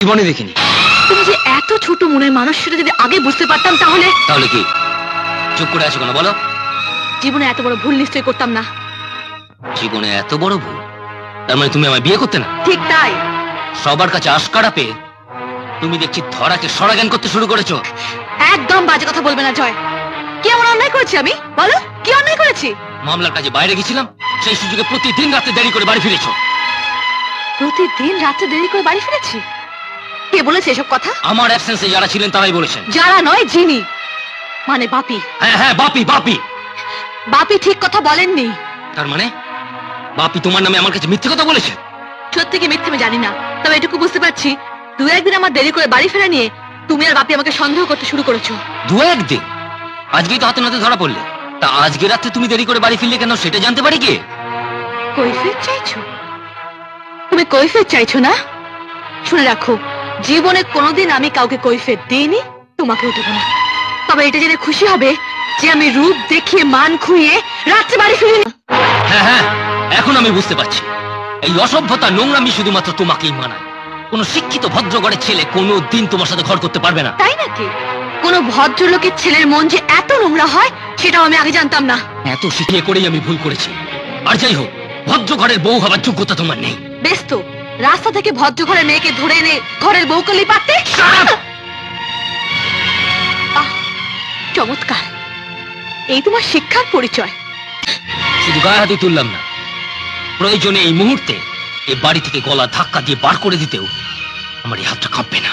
জীবনে দেখিনি। তুমি যে এত ছোট মনের মানুষ সেটা যদি আগে বুঝতে পারতাম তাহলে। তাহলে কি চুপ করে আছো কেন বলো? জীবনে এত বড় ভুল নিশ্চয়ই করতাম না। জীবনে এত বড় ভুল? তার মানে তুমি আমায় বিয়ে করতে না? ঠিক তাই। সবার কাছে আশকারা পেয়ে তুমি দেখছি ধরাকে সরাজ্ঞান করতে শুরু করেছো। একদম বাজে কথা বলবে না জয়। কি এমন অন্যায় করেছি আমি? বলো কি অন্যায় করেছি? মামলার কাজে বাইরে গেছিলাম, সেই সুযোগে প্রতিদিন রাতে দেরি করে বাড়ি ফিরেছো। প্রতিদিন রাতে দেরি করে বাড়ি ফিরেছি? কে বলেছে এসব কথা? আমার অ্যাবসেন্সে যারা ছিলেন তারাই বলেছেন। যারা নয়, যিনি, মানে বাপি। হ্যাঁ হ্যাঁ, বাপি বাপি। বাপি ঠিক কথা বলেননি। তার মানে বাপি তোমার নামে আমার কাছে মিথ্যে কথা বলেছে? সত্যি কি মিথ্যে আমি জানি না, তবে এটুকু বুঝতে পারছি দু একদিন আমার দেরি করে বাড়ি ফেরা নিয়ে তুমি আর বাপি আমাকে সন্দেহ করতে শুরু করেছো। দু একদিন? আজকেই তো হাতে নাতে ধরা পড়লে। তা আজকে রাতে তুমি দেরি করে বাড়ি ফিরলে কেন সেটা জানতে পারি কি? কৈফিয়ত চাইছো? তুমি কৈফিয়ত চাইছো না? শুনে রাখো, জীবনে কোনোদিন আমি কাউকে কৈফিয়ত দিইনি, তোমাকেও দেবো না। তবে এটা জেনে খুশি হবে যে আমি রূপ দেখিয়ে মান খুইয়ে রাত্রে বাড়ি ফিরি না। হ্যাঁ হ্যাঁ, এখন আমি বুঝতে পারছি এই অসভ্যতা নোংরামি শুধুমাত্র তোমাকেই মানায়। কোন শিক্ষিত ভদ্রঘরের ছেলে কোনো দিন তোমার সাথে ঘর করতে পারবে না। তাই নাকি? কোন ভদ্রলোকের ছেলের মন যে এত নোংরা হয় সেটাও আমি আগে জানতাম না। এত শিখিয়ে করেই আমি ভুল করেছি। আর যাই হোক, ভদ্র ঘরের বউ হবার যোগ্যতা তোমার নেই। বেশ তো, রাস্তা থেকে ভদ্র ঘরের মেয়েকে ধরে এনে ঘরের বউকলি পারতে। চমৎকার, এই তোমার শিক্ষার পরিচয়। শুধু গায়ে হাতে তুললাম না, প্রয়োজনে এই মুহূর্তে এই বাড়ি থেকে গলা ধাক্কা দিয়ে বার করে দিতেও আমার এই হাতটা কাঁপবে না।